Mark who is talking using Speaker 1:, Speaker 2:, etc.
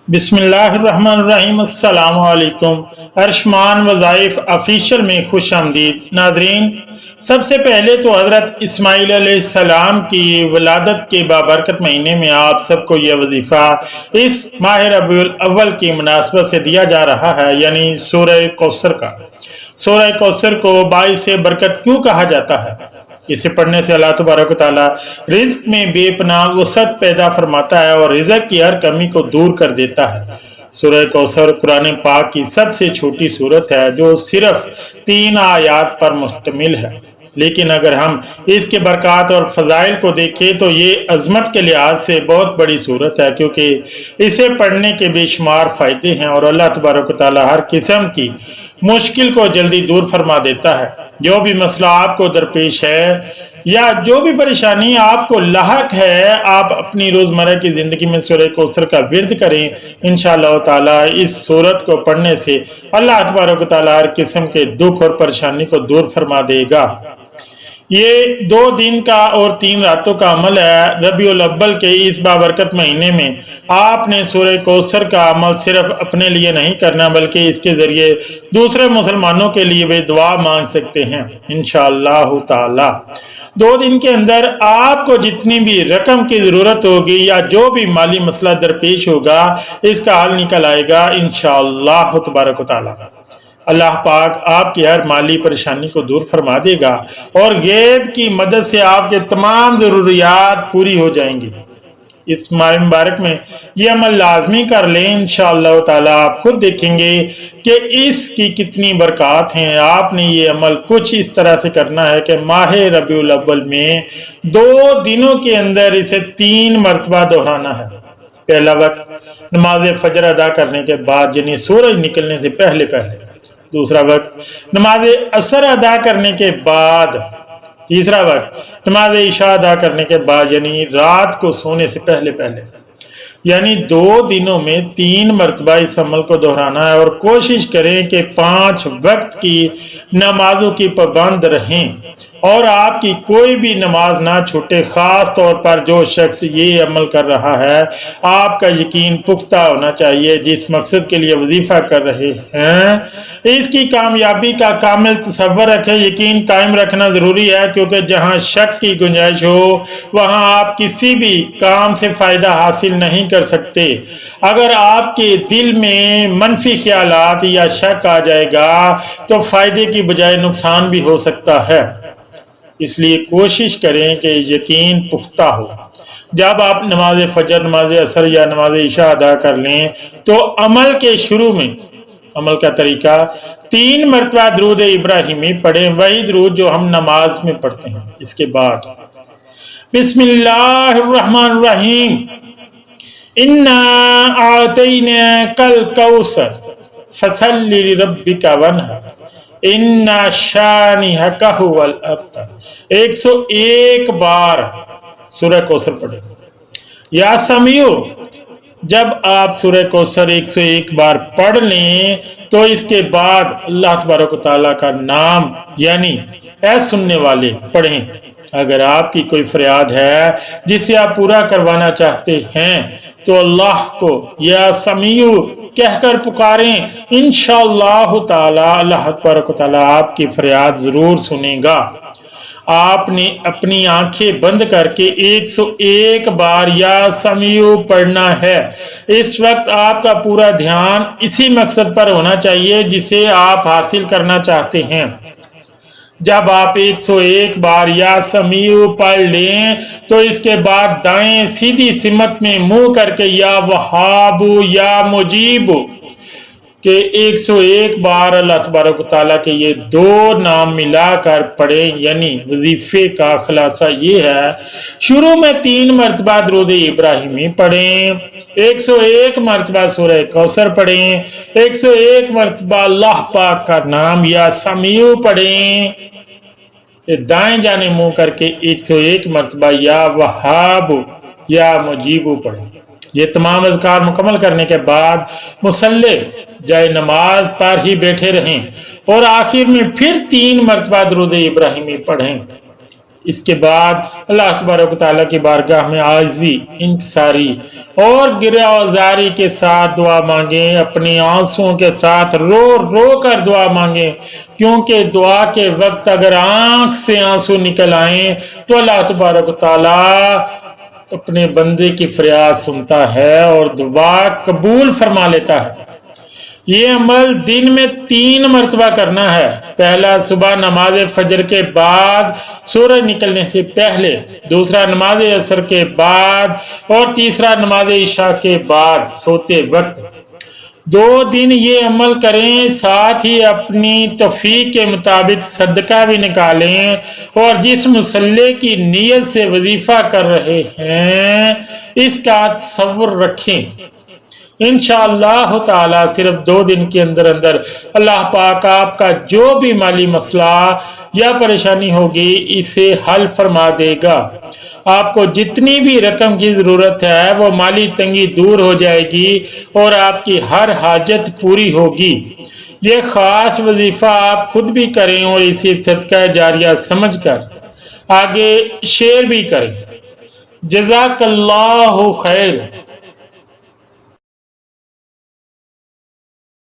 Speaker 1: بسم اللہ الرحمن الرحیم۔ السلام علیکم۔ ارشمان وظائف آفیشیل میں خوش آمدید ناظرین۔ سب سے پہلے تو حضرت اسماعیل علیہ السلام کی ولادت کے بابرکت مہینے میں آپ سب کو یہ وظیفہ اس ماہ ربیع الاول کی مناسبت سے دیا جا رہا ہے، یعنی سورہ کوثر کا۔ سورہ کوثر کو باعث برکت کیوں کہا جاتا ہے؟ اسے پڑھنے سے اللہ تبارک و تعالیٰ رزق میں بے پناہ وسعت پیدا فرماتا ہے اور رزق کی ہر کمی کو دور کر دیتا ہے۔ سورہ کوثر قرآن پاک کی سب سے چھوٹی سورت ہے جو صرف 3 آیات پر مشتمل ہے، لیکن اگر ہم اس کے برکات اور فضائل کو دیکھیں تو یہ عظمت کے لحاظ سے بہت بڑی سورت ہے، کیونکہ اسے پڑھنے کے بے شمار فائدے ہیں اور اللہ تبارک و تعالیٰ ہر قسم کی مشکل کو جلدی دور فرما دیتا ہے۔ جو بھی مسئلہ آپ کو درپیش ہے یا جو بھی پریشانی آپ کو لاحق ہے، آپ اپنی روزمرہ کی زندگی میں سورہ کوثر کا ورد کریں۔ انشاءاللہ تعالیٰ اس سورت کو پڑھنے سے اللہ تبارک و تعالیٰ ہر قسم کے دکھ اور پریشانی کو دور فرما دے گا۔ یہ 2 دن کا اور 3 راتوں کا عمل ہے۔ ربیع الاول کے اس بابرکت مہینے میں آپ نے سورہ کوثر کا عمل صرف اپنے لیے نہیں کرنا، بلکہ اس کے ذریعے دوسرے مسلمانوں کے لیے بھی دعا مانگ سکتے ہیں انشاءاللہ تعالی۔ 2 دن کے اندر آپ کو جتنی بھی رقم کی ضرورت ہوگی یا جو بھی مالی مسئلہ درپیش ہوگا، اس کا حل نکل آئے گا انشاءاللہ تبارک و تعالی۔ اللہ پاک آپ کی ہر مالی پریشانی کو دور فرما دے گا اور غیب کی مدد سے آپ کے تمام ضروریات پوری ہو جائیں گی۔ اس ماہ مبارک میں یہ عمل لازمی کر لیں، انشاءاللہ تعالیٰ آپ خود دیکھیں گے کہ اس کی کتنی برکات ہیں۔ آپ نے یہ عمل کچھ اس طرح سے کرنا ہے کہ ماہ ربیع الاول میں 2 دنوں کے اندر اسے 3 مرتبہ دہرانا ہے۔ پہلا وقت نماز فجر ادا کرنے کے بعد، یعنی سورج نکلنے سے پہلے۔ دوسرا وقت نماز عصر ادا کرنے کے بعد۔ تیسرا وقت نماز عشاء ادا کرنے کے بعد، یعنی رات کو سونے سے پہلے۔ یعنی 2 دنوں میں 3 مرتبہ اس عمل کو دہرانا ہے اور کوشش کریں کہ 5 وقت کی نمازوں کی پابند رہیں اور آپ کی کوئی بھی نماز نہ چھوٹے۔ خاص طور پر جو شخص یہ عمل کر رہا ہے، آپ کا یقین پختہ ہونا چاہیے جس مقصد کے لیے وظیفہ کر رہے ہیں، اس کی کامیابی کا کامل تصور رکھیں۔ یقین قائم رکھنا ضروری ہے، کیونکہ جہاں شک کی گنجائش ہو وہاں آپ کسی بھی کام سے فائدہ حاصل نہیں کر سکتے۔ اگر آپ کے دل میں منفی خیالات یا شک آ جائے گا تو فائدے کی بجائے نقصان بھی ہو سکتا ہے۔ اس لیے کوشش کریں کہ یقین پختہ ہو۔ جب آپ نماز فجر، نماز عصر یا نماز عشاء ادا کر لیں تو عمل کے شروع میں عمل کا طریقہ 3 مرتبہ درود ابراہیمی پڑھیں، وہی درود جو ہم نماز میں پڑھتے ہیں۔ اس کے بعد بسم اللہ الرحمن الرحیم، انا اعطیناک الکوثر فصل لربک وانحر ان شانئک ھو الابتر۔ 101 بار سورہ کوثر پڑھیں۔ یا سمیع، جب آپ سورہ کوثر 101 بار پڑھ لیں تو اس کے بعد اللہ تبارک و تعالیٰ کا نام، یعنی اے سننے والے، پڑھیں۔ اگر آپ کی کوئی فریاد ہے جسے آپ پورا کروانا چاہتے ہیں تو اللہ کو یا سمیع کہہ کر پکاریں، انشاءاللہ تعالی اللہ تبارک و تعالی آپ کی فریاد ضرور سنے گا۔ آپ نے اپنی آنکھیں بند کر کے 101 بار یا سمیع پڑھنا ہے۔ اس وقت آپ کا پورا دھیان اسی مقصد پر ہونا چاہیے جسے آپ حاصل کرنا چاہتے ہیں۔ جب آپ 101 بار یا سمیع پڑھ لیں تو اس کے بعد دائیں سیدھی سمت میں منہ کر کے یا وہاب یا مجیب کہ 101 بار اللہ تبارک و تعالیٰ کے یہ 2 نام ملا کر پڑھیں۔ یعنی وظیفے کا خلاصہ یہ ہے، شروع میں 3 مرتبہ درود ابراہیمی پڑھیں، 101 مرتبہ سورہ کوثر پڑھیں، 101 مرتبہ اللہ پاک کا نام یا سمیع پڑھیں، دائیں جانے منہ کر کے 101 مرتبہ یا وہاب یا مجیب پڑھیں۔ یہ تمام اذکار مکمل کرنے کے بعد مصلی جائے نماز پر ہی بیٹھے رہیں اور آخر میں پھر 3 مرتبہ درود ابراہیمی پڑھیں۔ اس کے بعد اللہ تبارک و تعالیٰ کی بارگاہ میں عاجزی، انکساری اور گریہ وزاری کے ساتھ دعا مانگیں، اپنی آنسوؤں کے ساتھ رو رو کر دعا مانگیں، کیونکہ دعا کے وقت اگر آنکھ سے آنسو نکل آئیں تو اللہ تبارک و تعالیٰ اپنے بندے کی فریاد سنتا ہے اور دعا قبول فرما لیتا ہے۔ یہ عمل دن میں 3 مرتبہ کرنا ہے۔ پہلا صبح نماز فجر کے بعد سورج نکلنے سے پہلے، دوسرا نماز عصر کے بعد اور تیسرا نماز عشاء کے بعد سوتے وقت۔ 2 دن یہ عمل کریں، ساتھ ہی اپنی توفیق کے مطابق صدقہ بھی نکالیں اور جس مصلی کی نیت سے وظیفہ کر رہے ہیں اس کا تصور رکھیں۔ انشاءاللہ تعالی صرف 2 دن کے اندر اللہ پاک آپ کا جو بھی مالی مسئلہ یا پریشانی ہوگی اسے حل فرما دے گا۔ آپ کو جتنی بھی رقم کی ضرورت ہے وہ مالی تنگی دور ہو جائے گی اور آپ کی ہر حاجت پوری ہوگی۔ یہ خاص وظیفہ آپ خود بھی کریں اور اسے صدقہ جاریہ سمجھ کر آگے شیئر بھی کریں۔ جزاک اللہ خیر۔